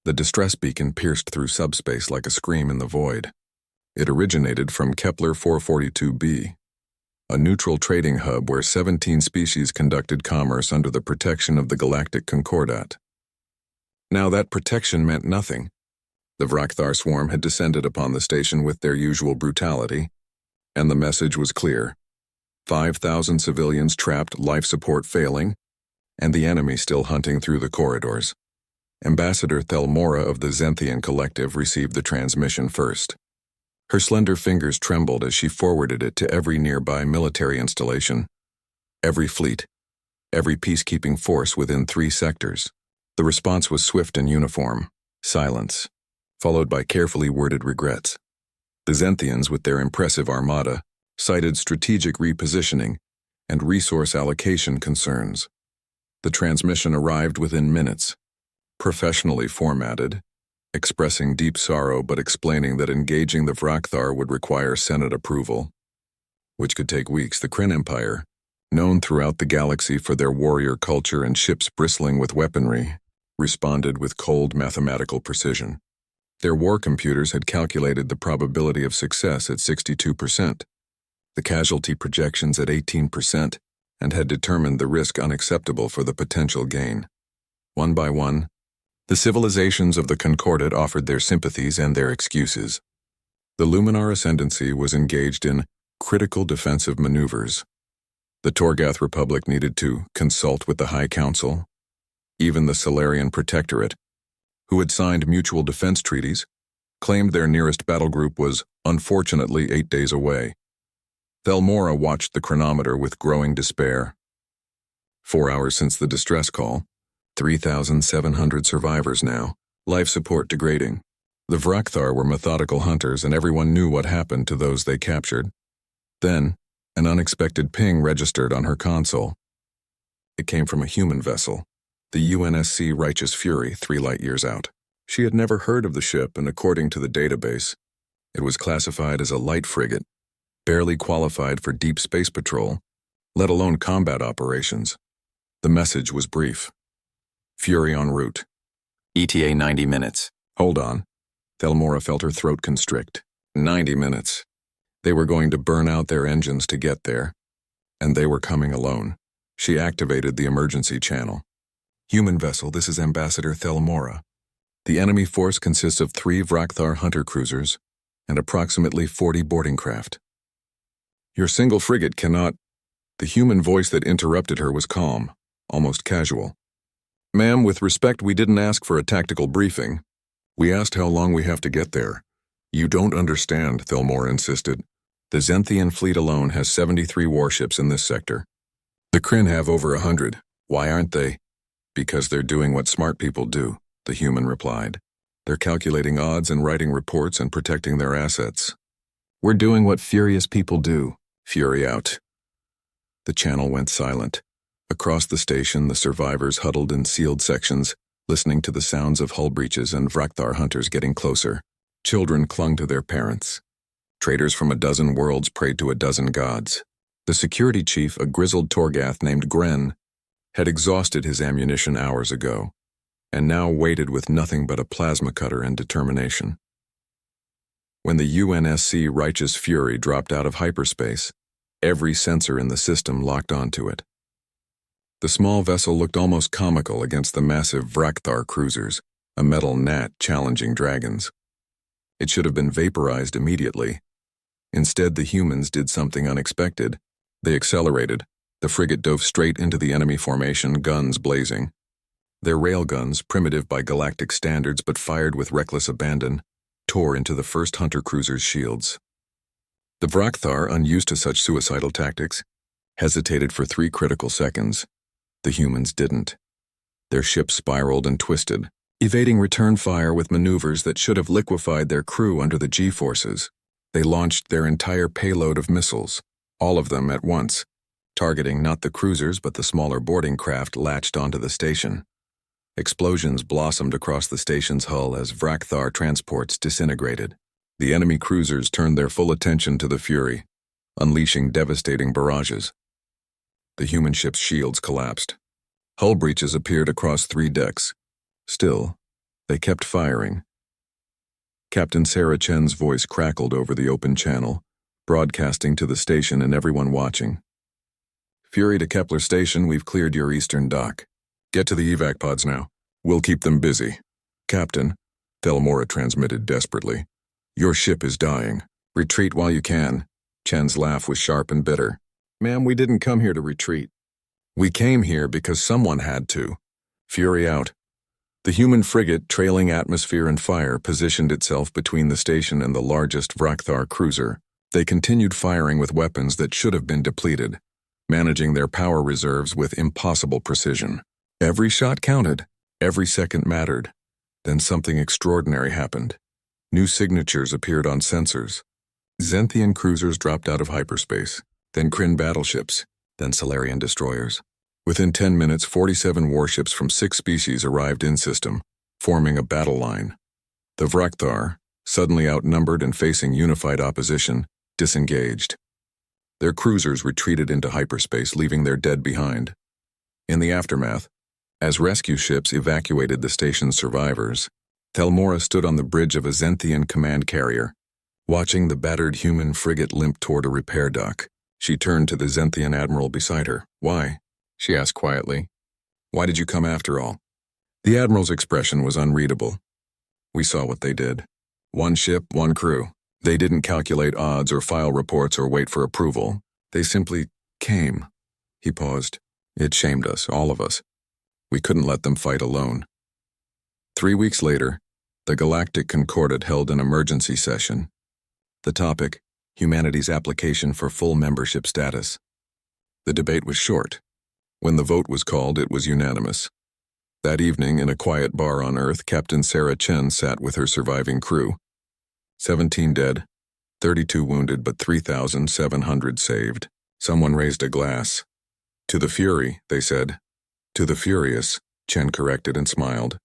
The distress beacon pierced through subspace like a scream in the void. It originated from Kepler 442b, a neutral trading hub where 17 species conducted commerce under the protection of the Galactic Concordat. Now that protection meant nothing. The Vrakthar swarm had descended upon the station with their usual brutality, and the message was clear. 5,000 civilians trapped, life support failing, and the enemy still hunting through the corridors. Ambassador Thelmora of the Zenthian Collective received the transmission first. Her slender fingers trembled as she forwarded it to every nearby military installation, every fleet, every peacekeeping force within 3 sectors. The response was swift and uniform: silence, followed by carefully worded regrets. The Zenthians, with their impressive armada, cited strategic repositioning and resource allocation concerns. The transmission arrived within minutes, professionally formatted, expressing deep sorrow but explaining that engaging the Vrakthar would require Senate approval, which could take weeks. The Kryn Empire, known throughout the galaxy for their warrior culture and ships bristling with weaponry, responded with cold mathematical precision. Their war computers had calculated the probability of success at 62%, the casualty projections at 18%, and had determined the risk unacceptable for the potential gain. One by one, the civilizations of the Concordat offered their sympathies and their excuses. The Luminar Ascendancy was engaged in critical defensive maneuvers. The Torgath Republic needed to consult with the High Council. Even the Solarian Protectorate, who had signed mutual defense treaties, claimed their nearest battle group was, unfortunately, 8 days away. Thelmora watched the chronometer with growing despair. 4 hours since the distress call, 3,700 survivors now, life support degrading. The Vrakthar were methodical hunters and everyone knew what happened to those they captured. Then, an unexpected ping registered on her console. It came from a human vessel, the UNSC Righteous Fury, 3 light-years out. She had never heard of the ship, and according to the database, it was classified as a light frigate, barely qualified for deep space patrol, let alone combat operations. The message was brief. Fury en route. ETA 90 minutes. Hold on. Thelmora felt her throat constrict. 90 minutes. They were going to burn out their engines to get there, and they were coming alone. She activated the emergency channel. Human vessel, this is Ambassador Thelmora. The enemy force consists of 3 Vrakthar hunter cruisers and approximately 40 boarding craft. Your single frigate cannot... The human voice that interrupted her was calm, almost casual. Ma'am, with respect, we didn't ask for a tactical briefing. We asked how long we have to get there. You don't understand, Thelmora insisted. The Zenthian fleet alone has 73 warships in this sector. The Kryn have over 100. Why aren't they? Because they're doing what smart people do, the human replied. They're calculating odds and writing reports and protecting their assets. We're doing what furious people do. Fury out. The channel went silent. Across the station, the survivors huddled in sealed sections, listening to the sounds of hull breaches and Vrakthar hunters getting closer. Children clung to their parents. Traders from a dozen worlds prayed to a dozen gods. The security chief, a grizzled Torgath named Gren, had exhausted his ammunition hours ago, and now waited with nothing but a plasma cutter and determination. When the UNSC Righteous Fury dropped out of hyperspace, every sensor in the system locked onto it. The small vessel looked almost comical against the massive Vrakthar cruisers, a metal gnat challenging dragons. It should have been vaporized immediately. Instead, the humans did something unexpected. They accelerated. The frigate dove straight into the enemy formation, guns blazing. Their railguns, primitive by galactic standards but fired with reckless abandon, tore into the first hunter cruiser's shields. The Vrakthar, unused to such suicidal tactics, hesitated for 3 critical seconds. The humans didn't. Their ship spiraled and twisted, evading return fire with maneuvers that should have liquefied their crew under the G-forces. They launched their entire payload of missiles, all of them at once, targeting not the cruisers but the smaller boarding craft latched onto the station. Explosions blossomed across the station's hull as Vrakthar transports disintegrated. The enemy cruisers turned their full attention to the Fury, unleashing devastating barrages. The human ship's shields collapsed. Hull breaches appeared across 3 decks. Still, They kept firing. Captain Sarah Chen's voice crackled over the open channel, broadcasting to the station and everyone watching. Fury to Kepler Station, we've cleared your eastern dock. Get to the evac pods now. We'll keep them busy. Captain, Thelmora transmitted desperately. Your ship is dying. Retreat while you can. Chen's laugh was sharp and bitter. Ma'am, we didn't come here to retreat. We came here because someone had to. Fury out. The human frigate, trailing atmosphere and fire, positioned itself between the station and the largest Vrakthar cruiser. They continued firing with weapons that should have been depleted, managing their power reserves with impossible precision. Every shot counted. Every second mattered. Then something extraordinary happened. New signatures appeared on sensors. Zenthian cruisers dropped out of hyperspace, then Kryn battleships, then Solarian destroyers. Within 10 minutes, 47 warships from 6 species arrived in system, forming a battle line. The Vrakthar, suddenly outnumbered and facing unified opposition, disengaged. Their cruisers retreated into hyperspace, leaving their dead behind. In the aftermath, as rescue ships evacuated the station's survivors, Thelmora stood on the bridge of a Zenthian command carrier. Watching the battered human frigate limp toward a repair dock, she turned to the Zenthian admiral beside her. Why? She asked quietly. Why did you come after all? The admiral's expression was unreadable. We saw what they did. One ship, one crew. They didn't calculate odds or file reports or wait for approval. They simply came. He paused. It shamed us, all of us. We couldn't let them fight alone. 3 weeks later, the Galactic Concordat held an emergency session. The topic, humanity's application for full membership status. The debate was short. When the vote was called, it was unanimous. That evening, in a quiet bar on Earth, Captain Sarah Chen sat with her surviving crew. 17 dead, 32 wounded, but 3,700 saved. Someone raised a glass. To the Fury, they said. To the Furious, Chen corrected and smiled.